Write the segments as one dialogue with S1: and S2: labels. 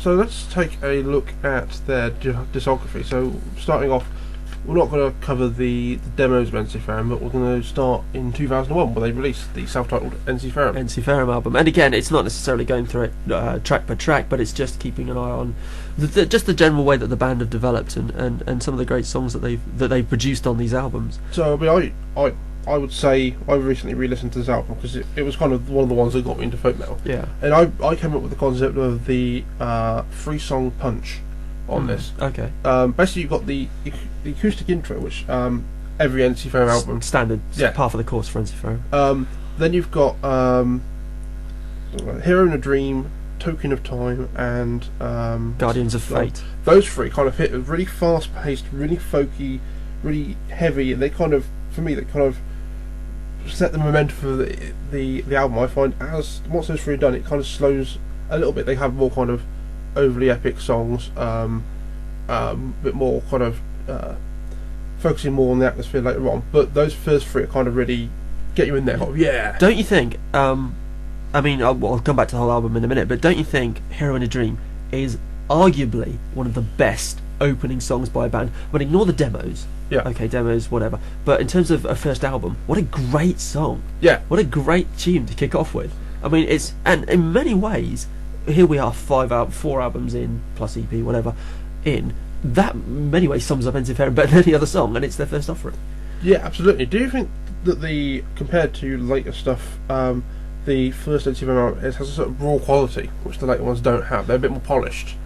S1: So let's take a look at their discography. So starting off, we're not going to cover the demos of Ensiferum, but we're going to start in 2001 where they released the self-titled Ensiferum.
S2: Ensiferum album, and again, it's not necessarily going through it track by track, but it's just keeping an eye on just the general way that the band have developed and some of the great songs that they've produced on these albums.
S1: So I would say I recently re-listened to this album because it was kind of one of the ones that got me into folk metal.
S2: Yeah.
S1: And I came up with the concept of the 3-song punch on this.
S2: Okay.
S1: Basically, you've got the acoustic intro, which every Ensiferum album
S2: standard. Yeah. Part of the course for Ensiferum.
S1: Then you've got Hero in a Dream, Token of Time, and
S2: Guardians of Fate.
S1: Those three kind of hit really fast-paced, really folky, really heavy, and they kind of set the momentum for the album. I find once those three are done, it kind of slows a little bit. They have more kind of overly epic songs, bit more kind of focusing more on the atmosphere later on. But those first three are kind of really get you in there. Like, yeah.
S2: Don't you think? I mean, I'll come back to the whole album in a minute, but don't you think Hero in a Dream is arguably one of the best opening songs by a band? But ignore the demos.
S1: Yeah.
S2: Okay, demos, whatever. But in terms of a first album, what a great song.
S1: Yeah.
S2: What a great tune to kick off with. I mean, and in many ways, here we are 4 albums in, plus EP, whatever, in. That, in many ways, sums up Ensiferum better than any other song, and it's their first offering.
S1: Yeah, absolutely. Do you think that compared to later stuff, the first Ensiferum album has a sort of raw quality, which the later ones don't have? They're a bit more polished.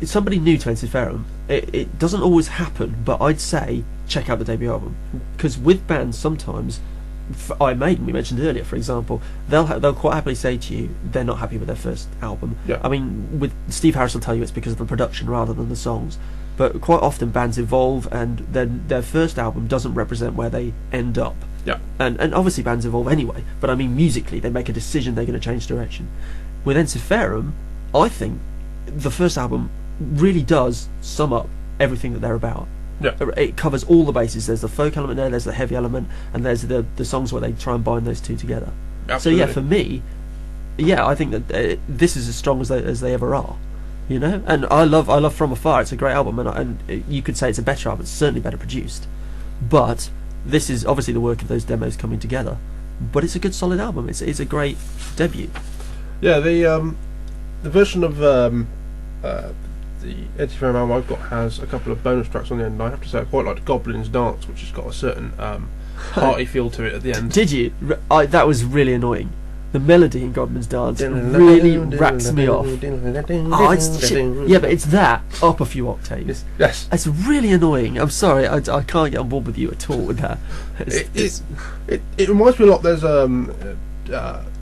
S2: Somebody new to Ensiferum, it doesn't always happen, but I'd say check out the debut album, because with bands sometimes, Iron Maiden we mentioned earlier, for example, they'll quite happily say to you they're not happy with their first album.
S1: Yeah.
S2: I mean, with Steve Harris will tell you it's because of the production rather than the songs, but quite often bands evolve, and then their first album doesn't represent where they end up.
S1: Yeah.
S2: And obviously bands evolve anyway, but I mean musically they make a decision they're going to change direction. With Ensiferum, I think the first album really does sum up everything that they're about.
S1: Yeah.
S2: It covers all the bases. There's the folk element there, there's the heavy element, and there's the songs where they try and bind those two together.
S1: Absolutely.
S2: So yeah, for me, I think that this is as strong as they ever are. You know, and I love From Afar. It's a great album, and you could say it's a better album. It's certainly better produced, but this is obviously the work of those demos coming together. But it's a good, solid album. It's a great debut.
S1: Yeah, the version of the Ensiferum album I've got has a couple of bonus tracks on the end. I have to say I quite like Goblin's Dance, which has got a certain party feel to it at the end.
S2: Did you? That was really annoying. The melody in Goblin's Dance really racks me off. Yeah, but it's that up a few octaves.
S1: Yes.
S2: It's really annoying. I'm sorry, I can't get on board with you at all with that.
S1: It reminds me a lot. There's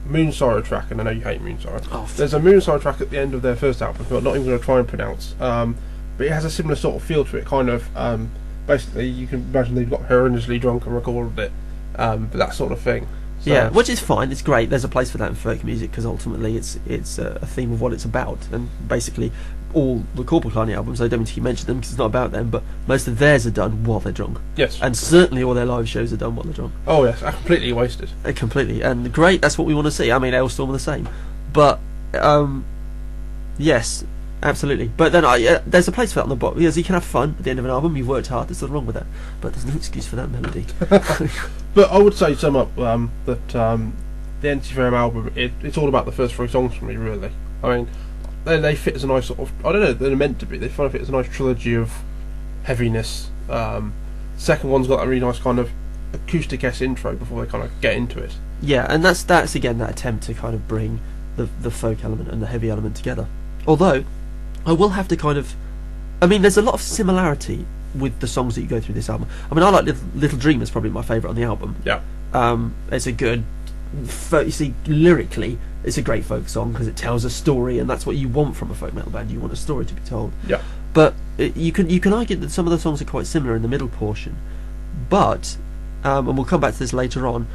S1: Moon Sorrow track, and I know you hate Moon Sorrow. There's a Moon Sorrow track at the end of their first album, who I'm not even going to try and pronounce, but it has a similar sort of feel to it, kind of, basically you can imagine they've got horrendously drunk and recorded it, but that sort of thing. So,
S2: yeah, which is fine, it's great, there's a place for that in folk music, because ultimately it's a theme of what it's about, and basically all the Corporal Carney albums, I don't mean to mention them because it's not about them, but most of theirs are done while they're drunk.
S1: Yes.
S2: And certainly all their live shows are done while they're drunk.
S1: Oh yes, completely wasted.
S2: Completely, and great, that's what we want to see. I mean, Ailstorm are the same. But, yes, absolutely. But then there's a place for that on the bottom, because you can have fun at the end of an album, you've worked hard, there's nothing wrong with that. But there's no excuse for that melody.
S1: But I would say, sum up, that the Ensiferum album, it's all about the first 3 songs for me, really. I mean, they fit as a nice sort of, I don't know, they're meant to be, they kind of fit as a nice trilogy of heaviness. Second one's got a really nice kind of acoustic-esque intro before they kind of get into it.
S2: Yeah, and that's again that attempt to kind of bring the folk element and the heavy element together. Although, I will have to kind of, I mean, there's a lot of similarity with the songs that you go through this album. I mean, I like Little Dreamer's probably my favourite on the album.
S1: Yeah.
S2: It's a good, you see, lyrically, it's a great folk song because it tells a story, and that's what you want from a folk metal band. You want a story to be told.
S1: Yeah.
S2: But you can argue that some of the songs are quite similar in the middle portion, but and we'll come back to this later on.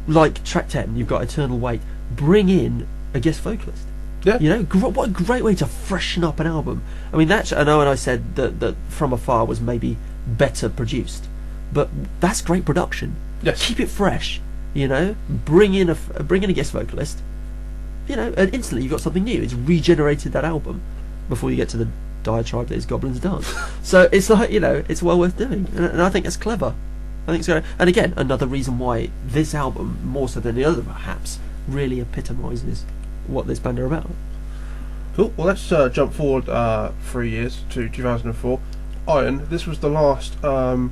S2: Like track 10, you've got Eternal Wait. Bring in a guest vocalist.
S1: Yeah.
S2: You know, what a great way to freshen up an album. I mean, I know, and I said that From Afar was maybe better produced, but that's great production.
S1: Yes.
S2: Keep it fresh. You know, bring in a guest vocalist, and instantly you've got something new. It's regenerated that album before you get to the diatribe that is Goblin's Dance. So it's like, it's well worth doing, and I think it's clever. I think so. And again, another reason why this album, more so than the other perhaps, really epitomises what this band are about.
S1: Cool. Well, let's jump forward 3 years to 2004. Iron. This was the last album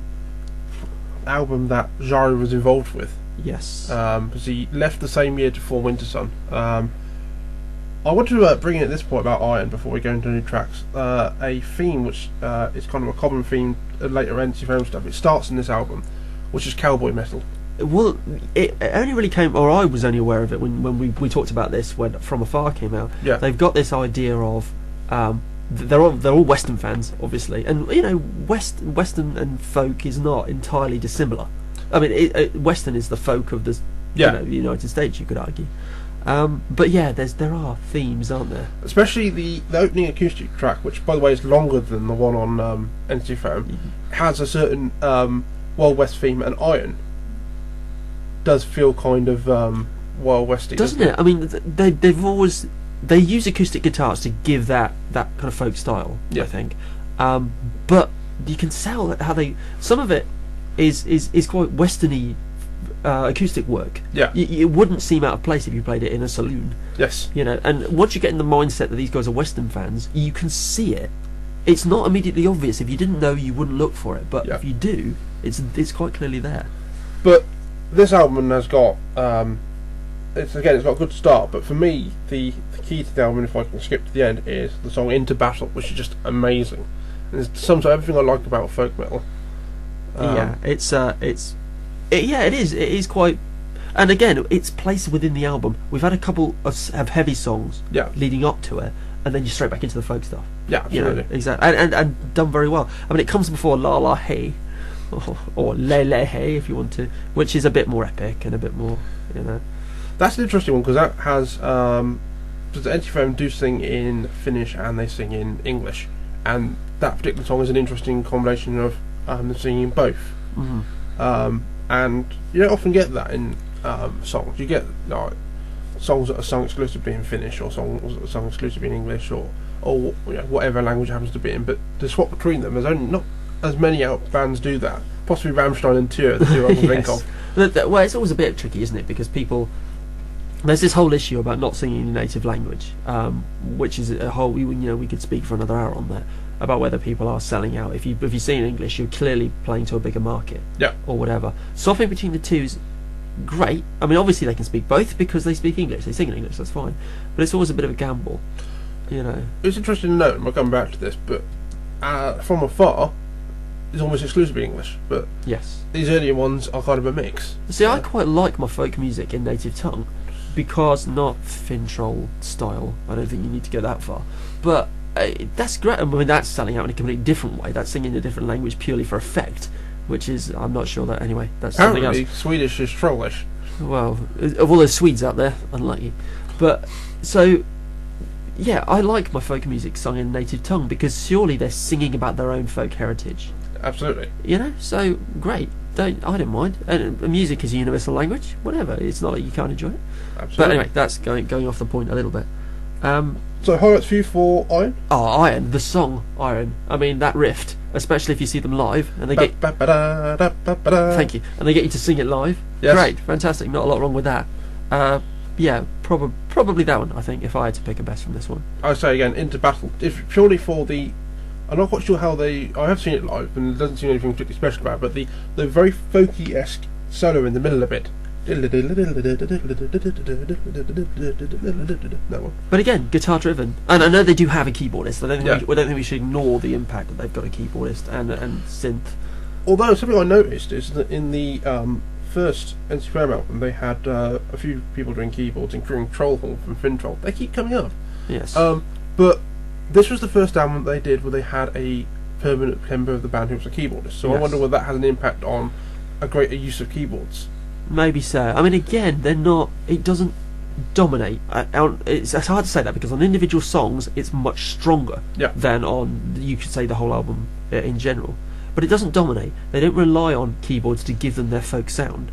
S1: that Jari was involved with.
S2: Yes.
S1: Because he left the same year to form Winter Sun. I want to bring in at this point about Iron before we go into new tracks. A theme which is kind of a common theme of later Ensiferum stuff. It starts in this album, which is cowboy metal.
S2: Well, it only really came, or I was only aware of it when we talked about this when From Afar came out.
S1: Yeah.
S2: They've got this idea of they're all Western fans, obviously, and Western and folk is not entirely dissimilar. I mean, Western is the folk of the United States, you could argue. But yeah, there are themes, aren't there?
S1: Especially the opening acoustic track, which by the way is longer than the one on Ensiferum, has a certain Wild West theme, and Iron does feel kind of Wild Westy,
S2: doesn't it? I mean, they use acoustic guitars to give that kind of folk style.
S1: Yeah.
S2: I think, but you can tell how some of it is quite westerny acoustic work.
S1: Yeah.
S2: It wouldn't seem out of place if you played it in a saloon.
S1: Yes.
S2: And once you get in the mindset that these guys are Western fans, you can see it. It's not immediately obvious. If you didn't know, you wouldn't look for it. But if you do, it's quite clearly there.
S1: But this album has got it's got a good start. But for me, the key to the album, if I can skip to the end, is the song "Into Battle," which is just amazing. And it sums up everything I like about folk metal.
S2: It is. It is quite. And again, it's placed within the album. We've had a couple of heavy songs leading up to it, and then you're straight back into the folk stuff.
S1: Yeah, absolutely.
S2: Exactly. And done very well. I mean, it comes before La La Hey, or Le Le Hey, if you want to, which is a bit more epic and a bit more,
S1: That's an interesting one, because that has because the Ensiferum do sing in Finnish and they sing in English, and that particular song is an interesting combination of them singing both.
S2: Mm-hmm.
S1: And you don't often get that in songs. You get songs that are sung exclusively in Finnish, or songs that are sung exclusively in English, or whatever language it happens to be in. But to swap between them, there's only not as many bands do that. Possibly Rammstein and Tyr, the two I can think of.
S2: Well, it's always a bit tricky, isn't it? Because there's this whole issue about not singing in your native language, which is a whole. We could speak for another hour on that, about whether people are selling out. If you sing in English, you're clearly playing to a bigger market, or whatever. Swapping between the two is great. I mean, obviously they can speak both because they speak English. They sing in English. That's fine. But it's always a bit of a gamble,
S1: It's interesting to note, and we'll come back to this, but From Afar is almost exclusively English. But
S2: yes,
S1: these earlier ones are kind of a mix.
S2: See, I quite like my folk music in native tongue, because not Fintroll style. I don't think you need to go that far, but. That's great. I mean, that's selling out in a completely different way. That's singing in a different language purely for effect, which is, I'm not sure that, anyway, that's something else.
S1: Apparently, Swedish is trollish.
S2: Well, of all those Swedes out there, unlucky. But, so, yeah, I like my folk music sung in native tongue, because surely they're singing about their own folk heritage.
S1: Absolutely.
S2: So, great. I don't mind. And music is a universal language, whatever. It's not like you can't enjoy it.
S1: Absolutely.
S2: But anyway, that's going off the point a little bit.
S1: So highlights for you for Iron?
S2: Oh, Iron, the song Iron. I mean, that riff, especially if you see them live, and they get. Thank you. And they get you to sing it live.
S1: Yes.
S2: Great, fantastic. Not a lot wrong with that. Probably that one. I think if I had to pick a best from this one.
S1: I would say again, Into Battle. If purely for the, I'm not quite sure how I have seen it live, and there doesn't seem anything particularly special about it. But the very folky-esque solo in the middle of it. That one.
S2: But again, guitar driven, and I know they do have a keyboardist. I don't think we should ignore the impact that they've got a keyboardist and synth.
S1: Although something I noticed is that in the first Ensiferum album, they had a few people doing keyboards, including Trollhorn from Fintroll. They keep coming up.
S2: Yes.
S1: But this was the first album that they did where they had a permanent member of the band who was a keyboardist. So I wonder whether that has an impact on a greater use of keyboards.
S2: Maybe so. I mean, again, they're not. It doesn't dominate. It's hard to say that because on individual songs, it's much stronger than on, you could say, the whole album in general. But it doesn't dominate. They don't rely on keyboards to give them their folk sound.